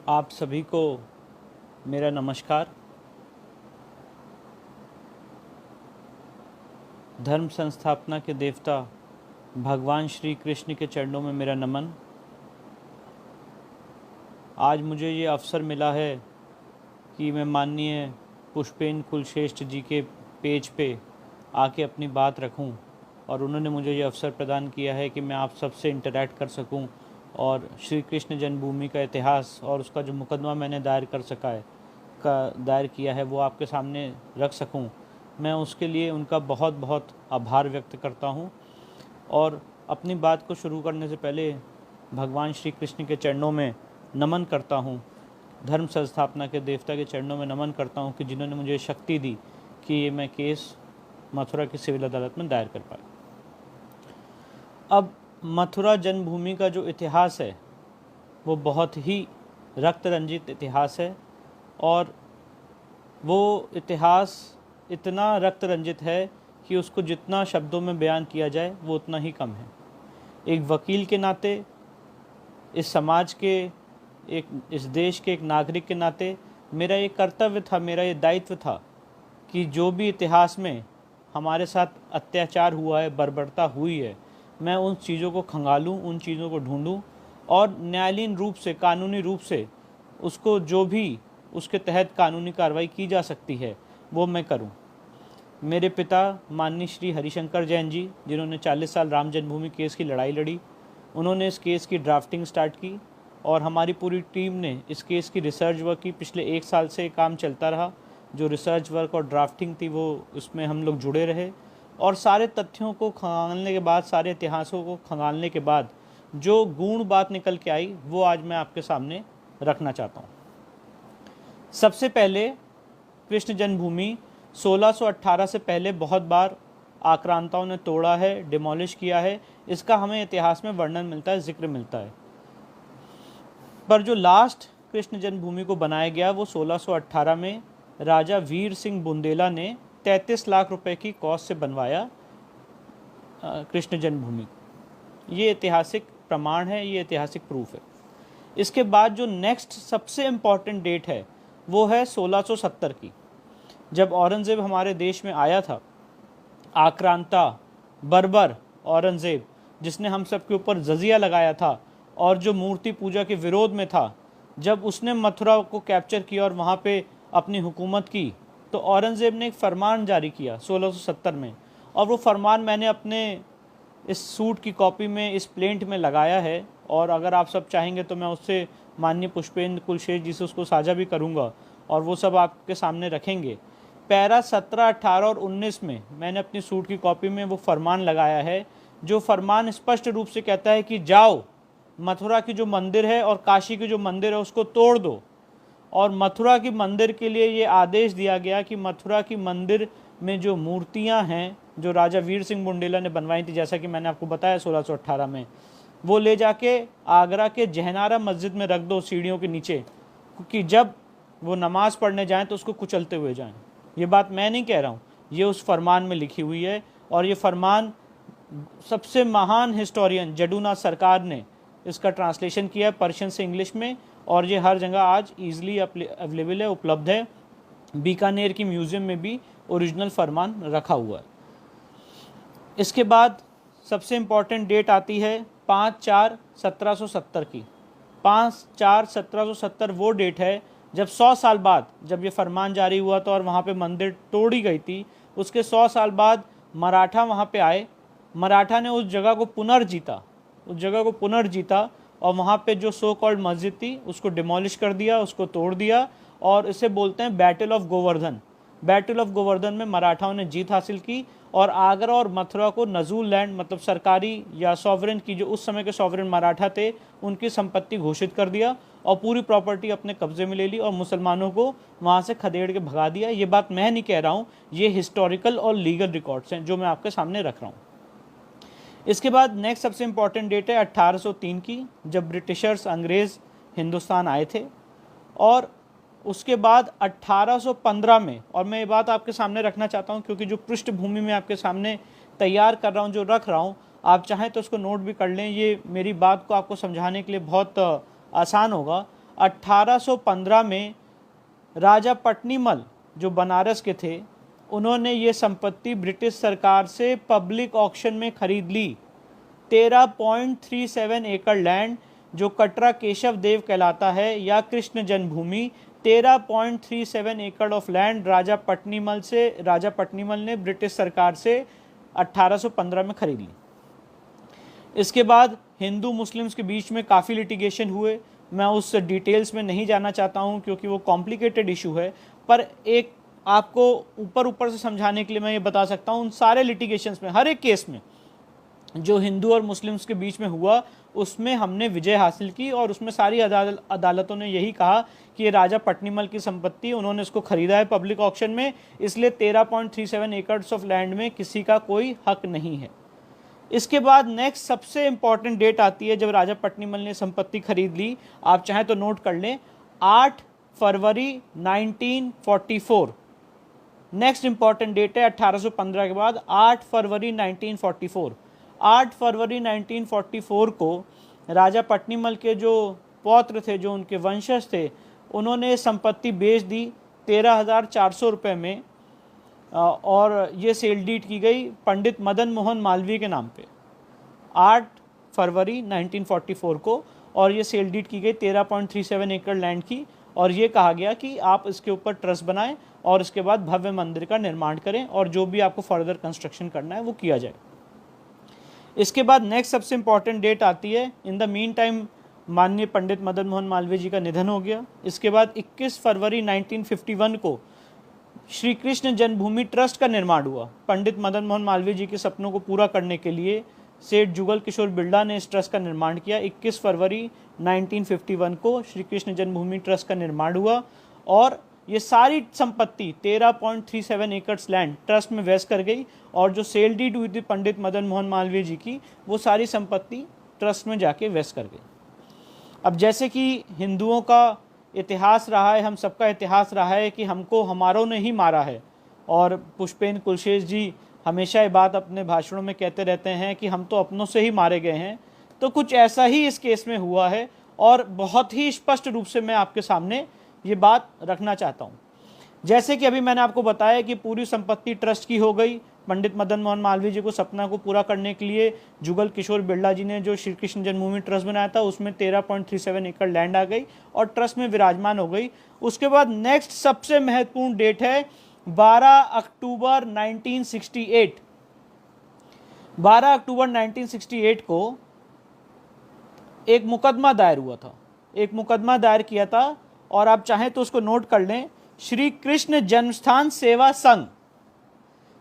आप सभी को मेरा नमस्कार। धर्म संस्थापना के देवता भगवान श्री कृष्ण के चरणों में मेरा नमन। आज मुझे ये अवसर मिला है कि मैं माननीय पुष्पेंद्र कुलश्रेष्ठ जी के पेज पे आके अपनी बात रखूं और उन्होंने मुझे ये अवसर प्रदान किया है कि मैं आप सबसे इंटरैक्ट कर सकूं और श्री कृष्ण जन्मभूमि का इतिहास और उसका जो मुकदमा मैंने दायर किया है वो आपके सामने रख सकूं। मैं उसके लिए उनका बहुत बहुत आभार व्यक्त करता हूं और अपनी बात को शुरू करने से पहले भगवान श्री कृष्ण के चरणों में नमन करता हूं, धर्म संस्थापना के देवता के चरणों में नमन करता हूं कि जिन्होंने मुझे शक्ति दी कि ये मैं केस मथुरा की सिविल अदालत में दायर कर पाया। अब मथुरा जन्मभूमि का जो इतिहास है वो बहुत ही रक्त रंजित इतिहास है और वो इतिहास इतना रक्त रंजित है कि उसको जितना शब्दों में बयान किया जाए वो उतना ही कम है। एक वकील के नाते, इस समाज के इस देश के एक नागरिक के नाते मेरा ये कर्तव्य था, मेरा ये दायित्व था कि जो भी इतिहास में हमारे साथ अत्याचार हुआ है, बर्बरता हुई है, मैं उन चीज़ों को खंगालूं, उन चीज़ों को ढूंढूं और न्यायालयीन रूप से, कानूनी रूप से उसको जो भी उसके तहत कानूनी कार्रवाई की जा सकती है वो मैं करूं। मेरे पिता माननीय श्री हरिशंकर जैन जी, जिन्होंने 40 साल राम जन्मभूमि केस की लड़ाई लड़ी, उन्होंने इस केस की ड्राफ्टिंग स्टार्ट की और हमारी पूरी टीम ने इस केस की रिसर्च वर्क की। पिछले 1 साल से काम चलता रहा। जो रिसर्च वर्क और ड्राफ्टिंग थी वो उसमें हम लोग जुड़े रहे और सारे तथ्यों को खंगालने के बाद, सारे इतिहासों को खंगालने के बाद जो गूढ़ बात निकल के आई वो आज मैं आपके सामने रखना चाहता हूँ। सबसे पहले कृष्ण जन्मभूमि 1618 से पहले बहुत बार आक्रांताओं ने तोड़ा है, डिमोलिश किया है। इसका हमें इतिहास में वर्णन मिलता है, जिक्र मिलता है। पर जो लास्ट कृष्ण जन्मभूमि को बनाया गया वो 1618 में राजा वीर सिंह बुंदेला ने 33 लाख रुपए की कॉस्ट से बनवाया कृष्ण जन्मभूमि। ये ऐतिहासिक प्रमाण है, ये ऐतिहासिक प्रूफ है। इसके बाद जो नेक्स्ट सबसे इम्पॉर्टेंट डेट है वो है 1670 की, जब औरंगज़ेब हमारे देश में आया था। आक्रांता, बर्बर औरंगज़ेब, जिसने हम सब के ऊपर जजिया लगाया था और जो मूर्ति पूजा के विरोध में था, जब उसने मथुरा को कैप्चर किया और वहाँ पे अपनी हुकूमत की, तो औरंगज़ेब ने एक फरमान जारी किया 1670 में। और वो फरमान मैंने अपने इस सूट की कॉपी में, इस प्लेंट में लगाया है और अगर आप सब चाहेंगे तो मैं उससे माननीय पुष्पेंद्र कुलश्रेष्ठ जी से उसको साझा भी करूँगा और वो सब आपके सामने रखेंगे। पैरा 17, 18 और 19 में मैंने अपनी सूट की कॉपी में वो फरमान लगाया है, जो फरमान स्पष्ट रूप से कहता है कि जाओ, मथुरा की जो मंदिर है और काशी की जो मंदिर है उसको तोड़ दो। और मथुरा की मंदिर के लिए ये आदेश दिया गया कि मथुरा की मंदिर में जो मूर्तियां हैं जो राजा वीर सिंह बुंदेला ने बनवाई थी, जैसा कि मैंने आपको बताया 1618 में, वो ले जाके आगरा के जहनारा मस्जिद में रख दो, सीढ़ियों के नीचे, क्योंकि जब वो नमाज पढ़ने जाएं तो उसको कुचलते हुए जाएं। ये बात मैं नहीं कह रहा हूँ, ये उस फरमान में लिखी हुई है और ये फरमान सबसे महान हिस्टोरियन जडूनाथ सरकार ने इसका ट्रांसलेशन किया है पर्शियन से इंग्लिश में और ये हर जगह आज ईजिली अवेलेबल है, उपलब्ध है। बीकानेर की म्यूज़ियम में भी ओरिजिनल फरमान रखा हुआ है। इसके बाद सबसे इम्पॉर्टेंट डेट आती है 5/4/1770 की। 5/4/1770 वो डेट है जब 100 साल बाद, जब ये फरमान जारी हुआ था और वहाँ पे मंदिर तोड़ी गई थी, उसके 100 साल बाद मराठा वहाँ पे आए। मराठा ने उस जगह को पुनर्जीता और वहाँ पे जो सो कॉल्ड मस्जिद थी उसको डिमोलिश कर दिया, उसको तोड़ दिया और इसे बोलते हैं battle of Govardhan. Battle of Govardhan में मराठाओं ने जीत हासिल की और आगरा और मथुरा को नजूल लैंड, मतलब सरकारी या सॉवरेन की, जो उस समय के सॉवरेन मराठा थे, उनकी संपत्ति घोषित कर दिया और पूरी प्रॉपर्टी अपने कब्जे में ले ली और मुसलमानों को वहाँ से खदेड़ के भगा दिया। ये बात मैं नहीं कह रहा हूँ, ये हिस्टोरिकल और लीगल रिकॉर्ड्स हैं जो मैं आपके सामने रख रहा हूँ। इसके बाद नेक्स्ट सबसे इम्पॉर्टेंट डेट है 1803 की, जब ब्रिटिशर्स, अंग्रेज़ हिंदुस्तान आए थे। और उसके बाद 1815 में, और मैं ये बात आपके सामने रखना चाहता हूँ क्योंकि जो पृष्ठभूमि में आपके सामने तैयार कर रहा हूँ, जो रख रहा हूँ, आप चाहें तो उसको नोट भी कर लें, ये मेरी बात को आपको समझाने के लिए बहुत आसान होगा। 1815 में राजा पट्नीमल जो बनारस के थे, उन्होंने ये संपत्ति ब्रिटिश सरकार से पब्लिक ऑक्शन में खरीद ली। 13.37 एकड़ लैंड जो कटरा केशव देव कहलाता है या कृष्ण जन्मभूमि, 13.37 एकड़ ऑफ लैंड राजा पट्नीमल ने ब्रिटिश सरकार से 1815 में खरीद ली। इसके बाद हिंदू मुस्लिम्स के बीच में काफ़ी लिटिगेशन हुए। मैं उस डिटेल्स में नहीं जाना चाहता हूं क्योंकि वो कॉम्प्लिकेटेड इशू है, पर एक आपको ऊपर से समझाने के लिए मैं ये बता सकता हूं, उन सारे लिटिगेशंस में, हर एक केस में जो हिंदू और मुस्लिम्स के बीच में हुआ, उसमें हमने विजय हासिल की और उसमें सारी अदालतों ने यही कहा कि ये राजा पट्नीमल की संपत्ति, उन्होंने इसको खरीदा है पब्लिक ऑक्शन में, इसलिए 13.37 एकड़्स ऑफ लैंड में किसी का कोई हक नहीं है। इसके बाद नेक्स्ट सबसे इंपॉर्टेंट डेट आती है जब राजा पट्नीमल ने संपत्ति खरीद ली। आप चाहें तो नोट कर लें, 8 फरवरी 1944 नेक्स्ट इंपॉर्टेंट डेट है। 1815 के बाद 8 फरवरी 1944। 8 फरवरी 1944 को राजा पट्नीमल के जो पौत्र थे, जो उनके वंशज थे, उन्होंने संपत्ति बेच दी 13,400 रुपये में, और ये सेल डीड की गई पंडित मदन मोहन मालवीय के नाम पे 8 फरवरी 1944 को, और ये सेल डीड की गई 13.37 एकड़ लैंड की, और ये कहा गया कि आप इसके ऊपर ट्रस्ट बनाएं और इसके बाद भव्य मंदिर का निर्माण करें और जो भी आपको फर्दर कंस्ट्रक्शन करना है वो किया जाए। इसके बाद नेक्स्ट सबसे इंपॉर्टेंट डेट आती है। इन द मीन टाइम माननीय पंडित मदन मोहन मालवीय जी का निधन हो गया। इसके बाद 21 फरवरी 1951 को श्री कृष्ण जन्मभूमि ट्रस्ट का निर्माण हुआ। पंडित मदन मोहन मालवीय जी के सपनों को पूरा करने के लिए सेठ जुगल किशोर बिरला ने इस ट्रस्ट का निर्माण किया। 21 फरवरी 1951 को श्री कृष्ण जन्मभूमि ट्रस्ट का निर्माण हुआ और ये सारी संपत्ति 13.37 एकड़्स लैंड ट्रस्ट में वेस्ट कर गई, और जो सेल डीड हुई थी पंडित मदन मोहन मालवीय जी की, वो सारी संपत्ति ट्रस्ट में जाके वेस्ट कर गई। अब जैसे कि हिंदुओं का इतिहास रहा है, हम सबका इतिहास रहा है कि हमको हमारों ने ही मारा है, और पुष्पेन कुलशेष जी हमेशा ये बात अपने भाषणों में कहते रहते हैं कि हम तो अपनों से ही मारे गए हैं। तो कुछ ऐसा ही इस केस में हुआ है, और बहुत ही स्पष्ट रूप से मैं आपके सामने ये बात रखना चाहता हूँ। जैसे कि अभी मैंने आपको बताया कि पूरी संपत्ति ट्रस्ट की हो गई। पंडित मदन मोहन मालवीय जी को सपना को पूरा करने के लिए जुगल किशोर बिरला जी ने जो श्री कृष्ण जन्मभूमि ट्रस्ट बनाया था, उसमें 13.37 एकड़ लैंड आ गई और ट्रस्ट में विराजमान हो गई। उसके बाद नेक्स्ट सबसे महत्वपूर्ण डेट है 12 अक्टूबर 1968। 12 अक्टूबर 1968 को एक मुकदमा दायर हुआ था, एक मुकदमा दायर किया था, और आप चाहें तो उसको नोट कर लें। श्री कृष्ण जन्मस्थान सेवा संघ,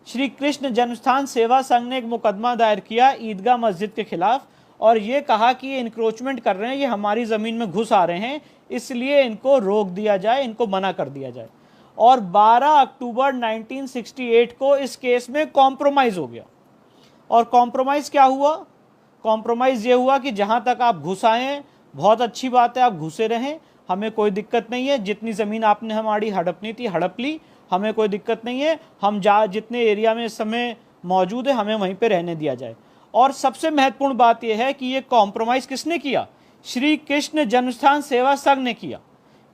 श्री कृष्ण जन्मस्थान सेवा संघ ने एक मुकदमा दायर किया ईदगाह मस्जिद के खिलाफ, और ये कहा कि ये इंक्रोचमेंट कर रहे हैं, ये हमारी ज़मीन में घुस आ रहे हैं, इसलिए इनको रोक दिया जाए, इनको मना कर दिया जाए। और 12 अक्टूबर 1968 को इस केस में कॉम्प्रोमाइज़ हो गया। और कॉम्प्रोमाइज़ क्या हुआ? कॉम्प्रोमाइज़ ये हुआ कि जहाँ तक आप घुस आए हैं बहुत अच्छी बात है, आप घुसे रहें, हमें कोई दिक्कत नहीं है, जितनी ज़मीन आपने हमारी हड़पनी थी हड़प ली, हमें कोई दिक्कत नहीं है, हम जितने एरिया में इस समय मौजूद है हमें वहीं पे रहने दिया जाए। और सबसे महत्वपूर्ण बात यह है कि ये कॉम्प्रोमाइज़ किसने किया? श्री कृष्ण जन्मस्थान सेवा संघ ने किया।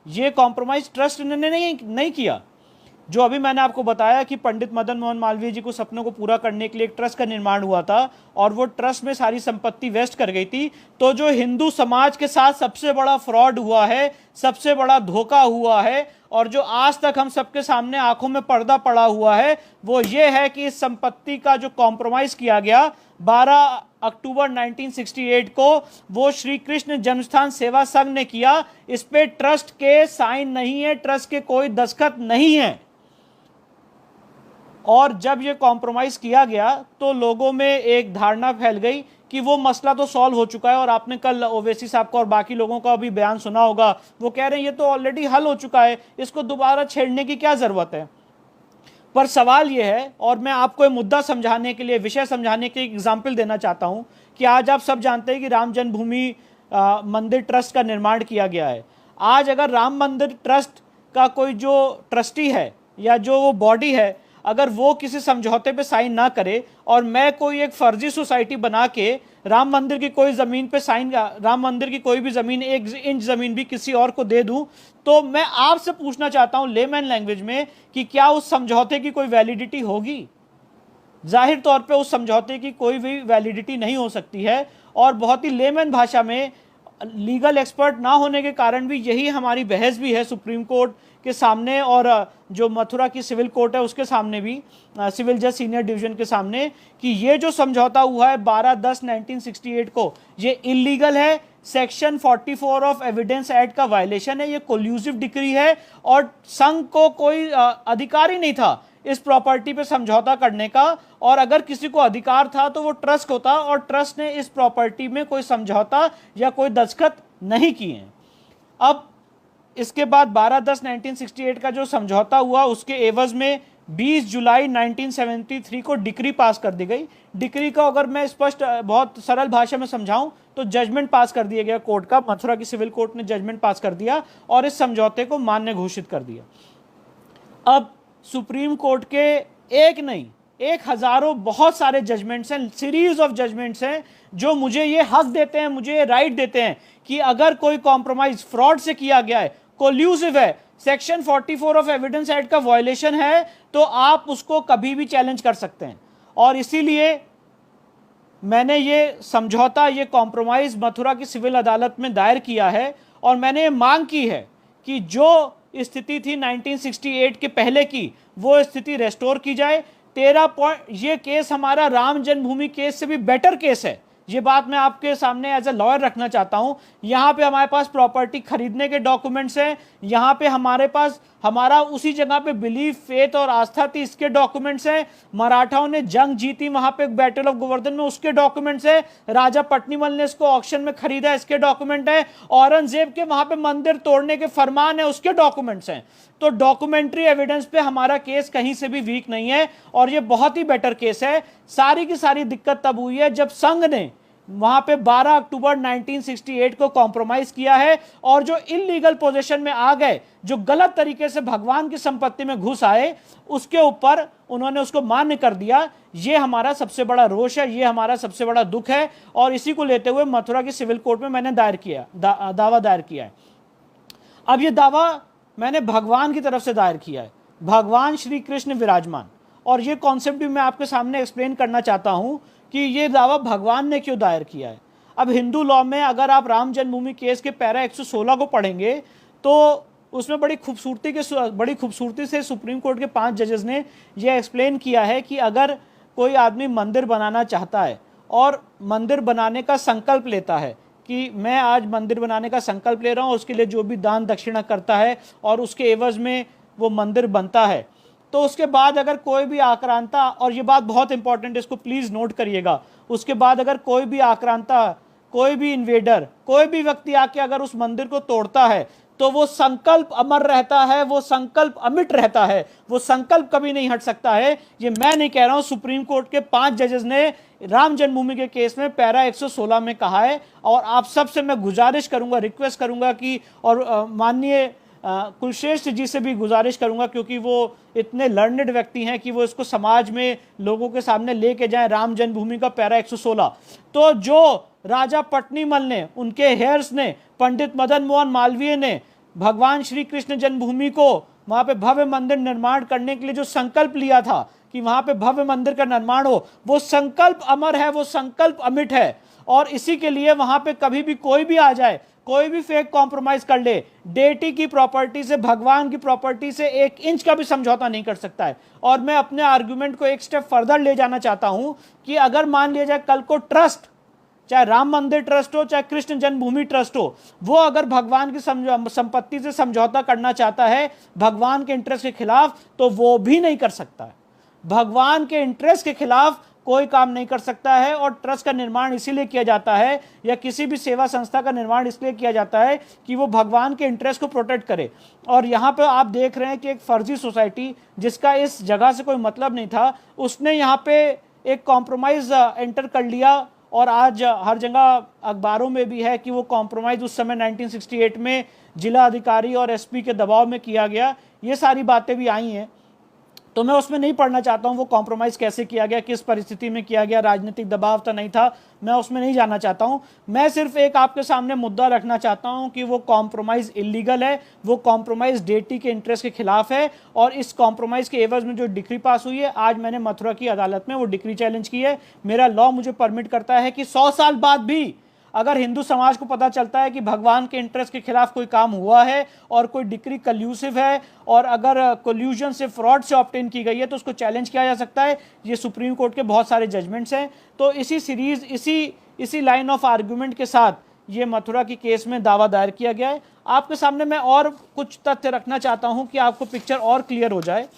ये कॉम्प्रोमाइज़ ट्रस्ट ने नहीं किया। जो अभी मैंने आपको बताया कि पंडित मदन मोहन मालवीय जी को सपनों को पूरा करने के लिए एक ट्रस्ट का निर्माण हुआ था और वो ट्रस्ट में सारी संपत्ति वेस्ट कर गई थी। तो जो हिंदू समाज के साथ सबसे बड़ा फ्रॉड हुआ है, सबसे बड़ा धोखा हुआ है, और जो आज तक हम सबके सामने आंखों में पर्दा पड़ा हुआ है, वो ये है कि इस संपत्ति का जो कॉम्प्रोमाइज किया गया 12 अक्टूबर 1968 को, वो श्री कृष्ण जन्मस्थान सेवा संघ ने किया। इस पे ट्रस्ट के साइन नहीं है, ट्रस्ट के कोई दस्तखत नहीं है। और जब ये कॉम्प्रोमाइज़ किया गया तो लोगों में एक धारणा फैल गई कि वो मसला तो सॉल्व हो चुका है, और आपने कल ओवैसी साहब का और बाकी लोगों का भी बयान सुना होगा, वो कह रहे हैं ये तो ऑलरेडी हल हो चुका है, इसको दोबारा छेड़ने की क्या ज़रूरत है। पर सवाल ये है, और मैं आपको ये मुद्दा समझाने के लिए, विषय समझाने के एग्जाम्पल देना चाहता हूँ कि आज आप सब जानते हैं कि राम जन्मभूमि मंदिर ट्रस्ट का निर्माण किया गया है। आज अगर राम मंदिर ट्रस्ट का कोई जो ट्रस्टी है या जो वो बॉडी है, अगर वो किसी समझौते पे साइन ना करे और मैं कोई एक फर्जी सोसाइटी बना के राम मंदिर की कोई ज़मीन पे साइन, राम मंदिर की कोई भी ज़मीन, 1 इंच ज़मीन भी किसी और को दे दूं, तो मैं आपसे पूछना चाहता हूं लेमैन लैंग्वेज में कि क्या उस समझौते की कोई वैलिडिटी होगी? जाहिर तौर पे उस समझौते की कोई भी वैलिडिटी नहीं हो सकती है। और बहुत ही लेमैन भाषा में, लीगल एक्सपर्ट ना होने के कारण भी यही हमारी बहस भी है सुप्रीम कोर्ट के सामने, और जो मथुरा की सिविल कोर्ट है उसके सामने भी, सिविल जज सीनियर डिवीजन के सामने, कि ये जो समझौता हुआ है 12/10/1968 को, ये इलीगल है, सेक्शन 44 ऑफ एविडेंस एक्ट का वायलेशन है, ये कोल्यूसिव डिक्री है, और संघ को कोई अधिकार ही नहीं था इस प्रॉपर्टी पे समझौता करने का। और अगर किसी को अधिकार था तो वो ट्रस्ट होता, और ट्रस्ट ने इस प्रॉपर्टी में कोई समझौता या कोई दस्तखत नहीं किए। अब इसके बाद 12/10/1968 का जो समझौता हुआ, उसके एवज में 20 जुलाई 1973 को डिक्री पास कर दी गई। डिक्री का अगर मैं स्पष्ट बहुत सरल भाषा में समझाऊं तो जजमेंट पास कर दिया गया कोर्ट का, मथुरा की सिविल कोर्ट ने जजमेंट पास कर दिया और इस समझौते को मान्य घोषित कर दिया। अब सुप्रीम कोर्ट के एक नहीं, 1000 बहुत सारे जजमेंट्स हैं, सीरीज ऑफ जजमेंट्स हैं, जो मुझे ये हक देते हैं, मुझे ये राइट देते हैं कि अगर कोई कॉम्प्रोमाइज फ्रॉड से किया गया है, कोल्यूसिव है, सेक्शन 44 ऑफ एविडेंस एक्ट का वायलेशन है, तो आप उसको कभी भी चैलेंज कर सकते हैं। और इसीलिए मैंने ये समझौता, ये कॉम्प्रोमाइज मथुरा की सिविल अदालत में दायर किया है, और मैंने ये मांग की है कि जो स्थिति थी 1968 के पहले की, वो स्थिति रेस्टोर की जाए। 13 पॉइंट, ये केस हमारा राम जन्मभूमि केस से भी बेटर केस है, ये बात मैं आपके सामने एज ए लॉयर रखना चाहता हूं। यहां पे हमारे पास प्रॉपर्टी खरीदने के डॉक्यूमेंट्स हैं, यहां पे हमारे पास हमारा उसी जगह पे बिलीफ, फेथ और आस्था थी, इसके डॉक्यूमेंट्स हैं। मराठाओं ने जंग जीती वहां पे बैटल ऑफ गोवर्धन में, उसके डॉक्यूमेंट्स है। राजा पट्नीमल ने इसको ऑक्शन में खरीदा, इसके डॉक्यूमेंट है। औरंगजेब के वहां पे मंदिर तोड़ने के फरमान है, उसके डॉक्यूमेंट्स हैं। तो डॉक्यूमेंट्री एविडेंस पे हमारा केस कहीं से भी वीक नहीं है, और ये बहुत ही बेटर केस है। सारी की सारी दिक्कत तब हुई है जब संघ ने वहां पे 12 अक्टूबर 1968 को कॉम्प्रोमाइज किया है, और जो इलीगल पोजीशन में आ गए, जो गलत तरीके से भगवान की संपत्ति में घुस आए, उसके ऊपर उन्होंने उसको मान्य कर दिया। ये हमारा सबसे बड़ा रोष है, ये हमारा सबसे बड़ा दुख है, और इसी को लेते हुए मथुरा की सिविल कोर्ट में मैंने दावा दायर किया है। अब ये दावा मैंने भगवान की तरफ से दायर किया है, भगवान श्री कृष्ण विराजमान, और ये कॉन्सेप्ट भी मैं आपके सामने एक्सप्लेन करना चाहता हूं कि ये दावा भगवान ने क्यों दायर किया है। अब हिंदू लॉ में अगर आप राम जन्मभूमि केस के पैरा 116 को पढ़ेंगे तो उसमें बड़ी खूबसूरती से सुप्रीम कोर्ट के 5 जजेस ने यह एक्सप्लेन किया है कि अगर कोई आदमी मंदिर बनाना चाहता है और मंदिर बनाने का संकल्प लेता है कि मैं आज मंदिर बनाने का संकल्प ले रहा हूँ, उसके लिए जो भी दान दक्षिणा करता है और उसके एवज में वो मंदिर बनता है, तो उसके बाद अगर कोई भी आक्रांता, और ये बात बहुत इंपॉर्टेंट है, इसको प्लीज नोट करिएगा, उसके बाद अगर कोई भी आक्रांता, कोई भी इन्वेडर, कोई भी व्यक्ति आके अगर उस मंदिर को तोड़ता है, तो वो संकल्प अमर रहता है, वो संकल्प अमिट रहता है, वो संकल्प कभी नहीं हट सकता है। ये मैं नहीं कह रहा हूं, सुप्रीम कोर्ट के 5 जजेस ने राम जन्मभूमि के केस में पैरा 116 में कहा है। और आप सबसे मैं गुजारिश करूंगा, रिक्वेस्ट करूंगा कि, और माननीय कुलश्रेष्ठ जी से भी गुजारिश करूंगा, क्योंकि वो इतने लर्नेड व्यक्ति हैं कि वो इसको समाज में लोगों के सामने लेके जाएं, राम जन्मभूमि का पैरा 116। तो जो राजा पट्नीमल ने, उनके हेयर्स ने, पंडित मदन मोहन मालवीय ने भगवान श्री कृष्ण जन्मभूमि को वहां पे भव्य मंदिर निर्माण करने के लिए जो संकल्प लिया था कि वहां पे भव्य मंदिर का निर्माण हो, वो संकल्प अमर है, वो संकल्प अमिट है। और इसी के लिए वहां पे कभी भी कोई भी आ जाए, कोई भी फेक कॉम्प्रोमाइज कर ले, डेटी की प्रॉपर्टी से, भगवान की प्रॉपर्टी से 1 इंच का भी समझौता नहीं कर सकता है। और मैं अपने आर्गुमेंट को एक स्टेप फर्दर ले जाना चाहता हूं कि अगर मान लिया जाए कल को ट्रस्ट, चाहे राम मंदिर ट्रस्ट हो, चाहे कृष्ण जन्मभूमि ट्रस्ट हो, वो अगर भगवान की संपत्ति से समझौता करना चाहता है भगवान के इंटरेस्ट के खिलाफ, तो वो भी नहीं कर सकता है। भगवान के इंटरेस्ट के खिलाफ कोई काम नहीं कर सकता है। और ट्रस्ट का निर्माण इसीलिए किया जाता है, या किसी भी सेवा संस्था का निर्माण इसलिए किया जाता है कि वो भगवान के इंटरेस्ट को प्रोटेक्ट करे। और यहाँ पे आप देख रहे हैं कि एक फर्जी सोसाइटी, जिसका इस जगह से कोई मतलब नहीं था, उसने यहाँ पे एक कॉम्प्रोमाइज एंटर कर लिया। और आज हर जगह अखबारों में भी है कि वो कॉम्प्रोमाइज उस समय 1968 में जिला अधिकारी और एसपी के दबाव में किया गया। ये सारी बातें भी आई हैं। तो मैं उसमें नहीं पढ़ना चाहता हूं वो कॉम्प्रोमाइज़ कैसे किया गया, किस परिस्थिति में किया गया, राजनीतिक दबाव तो नहीं था, मैं उसमें नहीं जाना चाहता हूं। मैं सिर्फ एक आपके सामने मुद्दा रखना चाहता हूं कि वो कॉम्प्रोमाइज़ इलीगल है, वो कॉम्प्रोमाइज़ डेटी के इंटरेस्ट के खिलाफ है, और इस कॉम्प्रोमाइज़ के एवज में जो डिक्री पास हुई है, आज मैंने मथुरा की अदालत में वो डिक्री चैलेंज की है। मेरा लॉ मुझे परमिट करता है कि 100 साल बाद भी अगर हिंदू समाज को पता चलता है कि भगवान के इंटरेस्ट के खिलाफ कोई काम हुआ है और कोई डिक्री कल्यूसिव है, और अगर कोल्यूजन से, फ्रॉड से ऑब्टेन की गई है, तो उसको चैलेंज किया जा सकता है। ये सुप्रीम कोर्ट के बहुत सारे जजमेंट्स हैं। तो इसी सीरीज, इसी लाइन ऑफ आर्ग्यूमेंट के साथ ये मथुरा की केस में दावा दायर किया गया है। आपके सामने मैं और कुछ तथ्य रखना चाहता हूं कि आपको पिक्चर और क्लियर हो जाए।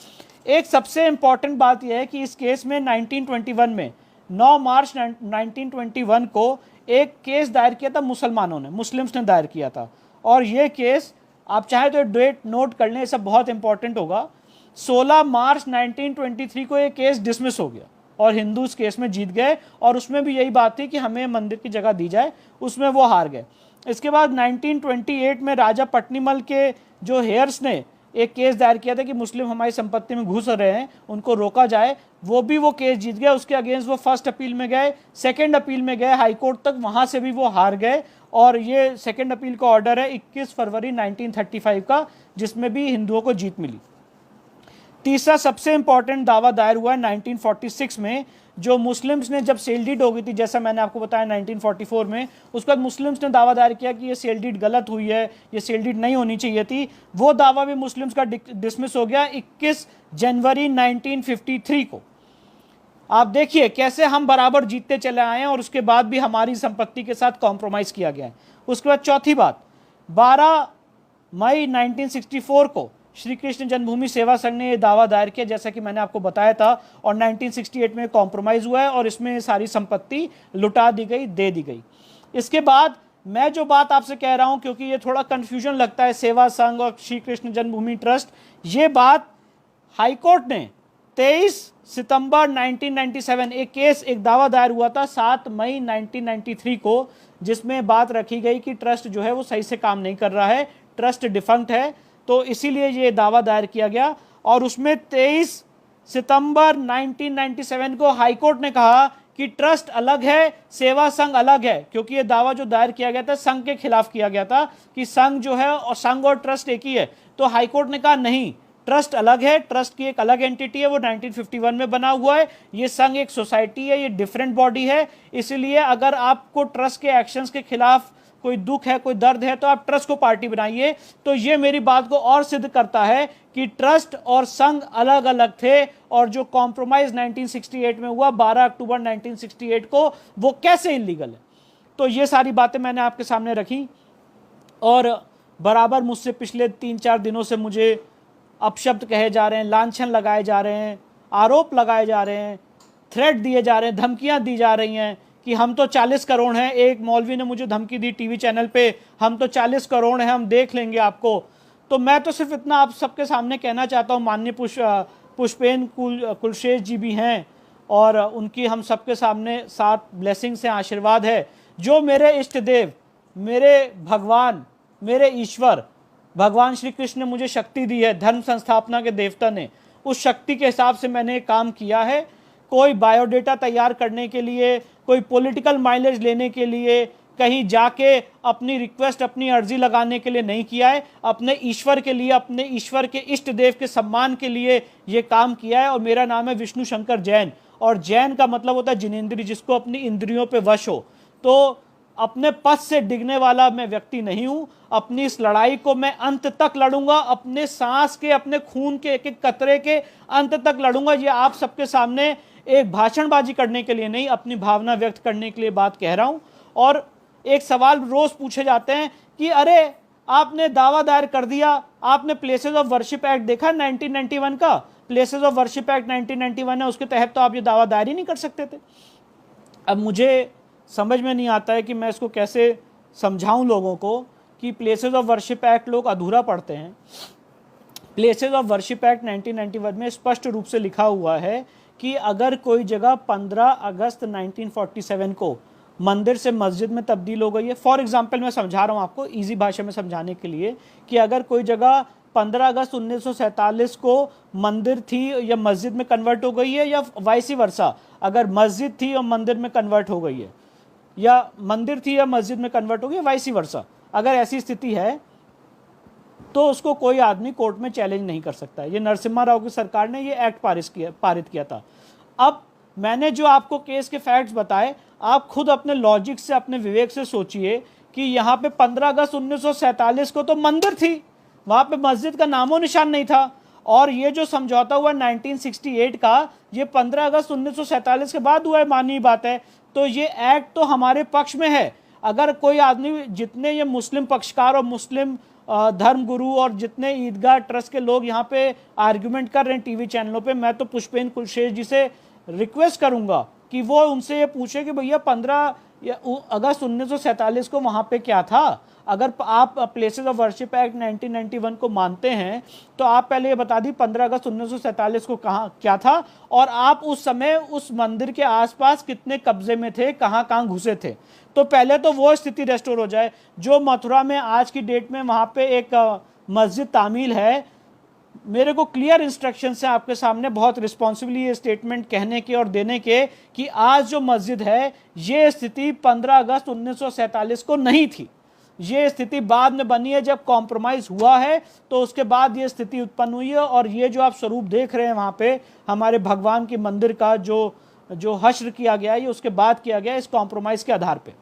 एक सबसे इंपॉर्टेंट बात यह है कि इस केस में 1921 में 9 मार्च 1921 को एक केस दायर किया था मुसलमानों ने, मुस्लिम्स ने दायर किया था। और ये केस, आप चाहे तो डेट नोट कर लें, ये सब बहुत इंपॉर्टेंट होगा। 16 मार्च 1923 को ये केस डिसमिस हो गया और हिंदू इस केस में जीत गए, और उसमें भी यही बात थी कि हमें मंदिर की जगह दी जाए, उसमें वो हार गए। इसके बाद 1928 में राजा पट्नीमल के जो हेयर्स ने एक केस दायर किया था कि मुस्लिम हमारी संपत्ति में घुस रहे हैं, उनको रोका जाए, वो भी वो केस जीत गए। उसके अगेंस्ट वो फर्स्ट अपील में गए, सेकंड अपील में गए हाई कोर्ट तक, वहां से भी वो हार गए। और ये सेकंड अपील का ऑर्डर है 21 फरवरी 1935 का, जिसमें भी हिंदुओं को जीत मिली। तीसरा सबसे इंपॉर्टेंट दावा दायर हुआ है 1946 में, जो मुस्लिम्स ने जब सेल डीड हो गई थी, जैसा मैंने आपको बताया 1944 में, उसके बाद मुस्लिम्स ने दावा दायर किया कि ये सेल डीड गलत हुई है, ये सेल डीड नहीं होनी चाहिए थी। वो दावा भी मुस्लिम्स का डिसमिस हो गया 21 जनवरी 1953 को। आप देखिए कैसे हम बराबर जीतते चले आए हैं, और उसके बाद भी हमारी संपत्ति के साथ कॉम्प्रोमाइज किया गया है। उसके बाद चौथी बात, 12 मई 1964 को श्री कृष्ण जन्मभूमि सेवा संघ ने यह दावा दायर किया, जैसा कि मैंने आपको बताया था, और 1968 में कॉम्प्रोमाइज हुआ है और इसमें सारी संपत्ति लुटा दी गई, दे दी गई। इसके बाद मैं जो बात आपसे कह रहा हूं, क्योंकि ये थोड़ा कंफ्यूजन लगता है, सेवा संघ और श्री कृष्ण जन्मभूमि ट्रस्ट, ये बात हाईकोर्ट ने 23 सितंबर 1997 एक दावा दायर हुआ था 7 मई 1993 को, जिसमें बात रखी गई कि ट्रस्ट जो है वो सही से काम नहीं कर रहा है, ट्रस्ट डिफंक्ट है, तो इसीलिए ये दावा दायर किया गया। और उसमें 23 सितंबर 1997 को हाईकोर्ट ने कहा कि ट्रस्ट अलग है, सेवा संघ अलग है, क्योंकि ये दावा जो दायर किया गया था संघ के खिलाफ किया गया था कि संघ जो है और संघ और ट्रस्ट एक ही है। तो हाईकोर्ट ने कहा नहीं, ट्रस्ट अलग है, ट्रस्ट की एक अलग एंटिटी है, वो 1951 में बना हुआ है, ये संघ एक सोसाइटी है, ये डिफरेंट बॉडी है। इसलिए अगर आपको ट्रस्ट के एक्शंस के खिलाफ कोई दुख है, कोई दर्द है, तो आप ट्रस्ट को पार्टी बनाइए। तो ये मेरी बात को और सिद्ध करता है कि ट्रस्ट और संघ अलग अलग थे, और जो कॉम्प्रोमाइज 1968 में हुआ 12 अक्टूबर 1968 को, वो कैसे इलीगल है। तो ये सारी बातें मैंने आपके सामने रखी, और बराबर मुझसे पिछले 3-4 दिनों से मुझे अपशब्द कहे जा रहे हैं, लांछन लगाए जा रहे हैं, आरोप लगाए जा रहे हैं, थ्रेट दिए जा रहे हैं, धमकियां दी जा रही हैं कि हम तो 40 करोड़ हैं। एक मौलवी ने मुझे धमकी दी टीवी चैनल पे, हम तो 40 करोड़ हैं, हम देख लेंगे आपको। तो मैं तो सिर्फ इतना आप सबके सामने कहना चाहता हूँ, माननीय पुष्पेन कुलशेष जी भी हैं, और उनकी हम सबके सामने साथ ब्लेसिंग्स हैं, आशीर्वाद है। जो मेरे इष्ट देव, मेरे भगवान, मेरे ईश्वर भगवान श्री कृष्ण ने मुझे शक्ति दी है, धर्म संस्थापना के देवता ने, उस शक्ति के हिसाब से मैंने काम किया है। कोई बायोडेटा तैयार करने के लिए, कोई पॉलिटिकल माइलेज लेने के लिए, कहीं जाके अपनी रिक्वेस्ट, अपनी अर्जी लगाने के लिए नहीं किया है। अपने ईश्वर के लिए, अपने ईश्वर के इष्ट देव के सम्मान के लिए ये काम किया है। और मेरा नाम है विष्णु शंकर जैन, और जैन का मतलब होता है जिनेंद्रिय, जिसको अपनी इंद्रियों पे वश हो। तो अपने पद से डिगने वाला मैं व्यक्ति नहीं हूं। अपनी इस लड़ाई को मैं अंत तक लड़ूंगा, अपने सांस के, अपने खून के एक एक कतरे के अंत तक लड़ूंगा। ये आप सबके सामने एक भाषणबाजी करने के लिए नहीं, अपनी भावना व्यक्त करने के लिए बात कह रहा हूं। और एक सवाल रोज पूछे जाते हैं कि अरे आपने दावा दायर कर दिया, आपने प्लेसेस ऑफ वर्शिप एक्ट देखा 1991 का, प्लेसेस ऑफ वर्शिप एक्ट 1991 है, उसके तहत तो आप ये दावा दायर ही नहीं कर सकते थे। अब मुझे समझ में नहीं आता है कि मैं इसको कैसे समझाऊं लोगों को कि प्लेसेस ऑफ वर्शिप एक्ट लोग अधूरा पढ़ते हैं। प्लेसेस ऑफ वर्शिप एक्ट 1991 में स्पष्ट रूप से लिखा हुआ है कि अगर कोई जगह 15 अगस्त 1947 को मंदिर से मस्जिद में तब्दील हो गई है, फॉर एग्जाम्पल मैं समझा रहा हूँ आपको इजी भाषा में समझाने के लिए, कि अगर कोई जगह 15 अगस्त 1947 को मंदिर थी या मस्जिद में कन्वर्ट हो गई है, या वाइस वर्सा, अगर मस्जिद थी और मंदिर में कन्वर्ट हो गई है, या मंदिर थी या मस्जिद में कन्वर्ट हो गई, वाइस वर्सा, अगर ऐसी स्थिति है तो उसको कोई आदमी कोर्ट में चैलेंज नहीं कर सकता है। ये नरसिम्हा राव की सरकार ने ये एक्ट पारित किया था। अब मैंने जो आपको केस के फैक्ट्स बताए, आप खुद अपने लॉजिक से, अपने विवेक से सोचिए कि यहाँ पे 15 अगस्त 1947 को तो मंदिर थी, वहाँ पे मस्जिद का नामो निशान नहीं था, और ये जो समझौता हुआ 1968 का, ये 15 अगस्त 1947 के बाद हुआ है, माननीय बात है। तो ये एक्ट तो हमारे पक्ष में है। अगर कोई आदमी, जितने ये मुस्लिम पक्षकार और मुस्लिम धर्म गुरु और जितने ईदगाह ट्रस्ट के लोग यहाँ पे आर्ग्यूमेंट कर रहे हैं टीवी चैनलों पे, मैं तो पुष्पेंद्र कुलशेख जी से रिक्वेस्ट करूंगा कि वो उनसे ये पूछे कि भैया 15 अगस्त 1947 को वहाँ पे क्या था। अगर आप प्लेसेस ऑफ वर्शिप एक्ट 1991 को मानते हैं तो आप पहले ये बता दी 15 अगस्त 1947 को कहाँ क्या था, और आप उस समय उस मंदिर के आसपास कितने कब्जे में थे, कहाँ घुसे थे। तो पहले तो वो स्थिति रेस्टोर हो जाए। जो मथुरा में आज की डेट में वहाँ पे एक मस्जिद तामील है, मेरे को क्लियर इंस्ट्रक्शंस हैं आपके सामने, बहुत रिस्पॉन्सिबली ये स्टेटमेंट कहने के और देने के कि आज जो मस्जिद है, ये स्थिति 15 अगस्त 1947 को नहीं थी। ये स्थिति बाद में बनी है, जब कॉम्प्रोमाइज हुआ है तो उसके बाद ये स्थिति उत्पन्न हुई है। और ये जो आप स्वरूप देख रहे हैं वहाँ पे हमारे भगवान के मंदिर का जो हश्र किया गया है, ये उसके बाद किया गया है, इस कॉम्प्रोमाइज के आधार पे।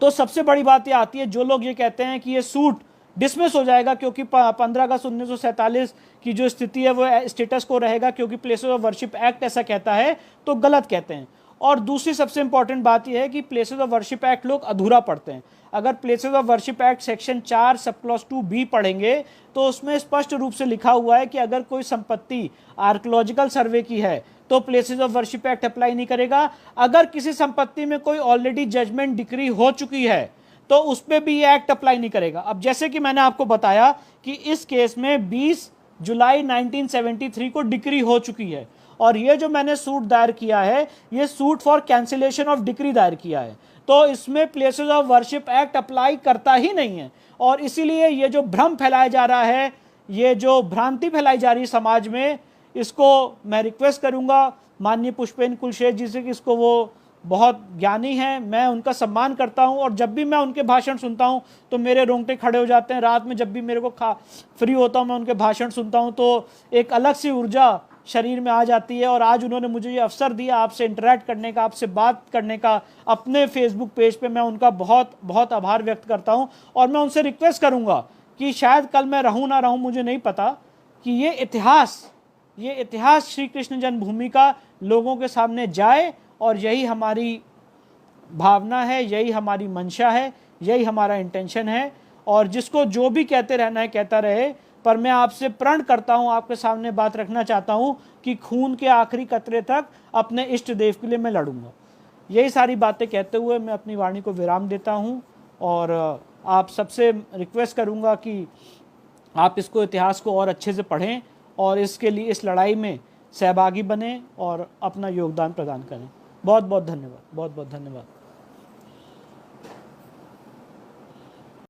तो सबसे बड़ी बात ये आती है, जो लोग ये कहते हैं कि ये सूट डिसमिस हो जाएगा क्योंकि 15 अगस्त 1947 की जो स्थिति है वो स्टेटस को रहेगा क्योंकि प्लेसेस ऑफ वर्शिप एक्ट ऐसा कहता है, तो गलत कहते हैं। और दूसरी सबसे इंपॉर्टेंट बात यह है कि प्लेसेस ऑफ वर्शिप एक्ट लोग अधूरा पढ़ते हैं। अगर places of worship act section 4 sub clause 2B पढ़ेंगे तो उसमें स्पष्ट रूप से लिखा हुआ है कि अगर कोई संपत्ति आर्कियोलॉजिकल सर्वे की है तो places of worship act apply नहीं करेगा। अगर किसी संपत्ति में कोई ऑलरेडी जजमेंट डिक्री हो चुकी है तो उस पर भी ये एक्ट अप्लाई नहीं करेगा। अब जैसे कि मैंने आपको बताया कि इस केस में 20 जुलाई 1973 को डिक्री हो चुकी है, और ये जो मैंने सूट दायर किया है, ये suit for cancellation of decree दायर किया है, तो इसमें places of worship act apply करता ही नहीं है। और इसीलिए ये जो भ्रम फैलाया जा रहा है, ये जो भ्रांति फैलाई जा रही है समाज में, इसको मैं रिक्वेस्ट करूंगा माननीय पुष्पेंद्र कुलशेख जी से कि इसको, वो बहुत ज्ञानी हैं, मैं उनका सम्मान करता हूं, और जब भी मैं उनके भाषण सुनता हूं तो मेरे रोंगटे खड़े हो जाते हैं। रात में जब भी मेरे को फ्री होता हूं, मैं उनके भाषण सुनता हूं तो एक अलग सी ऊर्जा शरीर में आ जाती है। और आज उन्होंने मुझे ये अवसर दिया आपसे इंटरेक्ट करने का, आपसे बात करने का अपने फेसबुक पेज पे, मैं उनका बहुत बहुत आभार व्यक्त करता हूं। और मैं उनसे रिक्वेस्ट करूंगा कि शायद कल मैं रहूं ना रहूं, मुझे नहीं पता, कि ये इतिहास श्री कृष्ण जन्मभूमि का लोगों के सामने जाए, और यही हमारी भावना है, यही हमारी मंशा है, यही हमारा इंटेंशन है। और जिसको जो भी कहते रहना है कहता रहे, पर मैं आपसे प्रण करता हूं, आपके सामने बात रखना चाहता हूं कि खून के आखिरी कतरे तक अपने इष्ट देव के लिए मैं लड़ूंगा। यही सारी बातें कहते हुए मैं अपनी वाणी को विराम देता हूं, और आप सबसे रिक्वेस्ट करूंगा कि आप इसको, इतिहास को और अच्छे से पढ़ें और इसके लिए, इस लड़ाई में सहभागी बने और अपना योगदान प्रदान करें। बहुत बहुत धन्यवाद, बहुत बहुत धन्यवाद।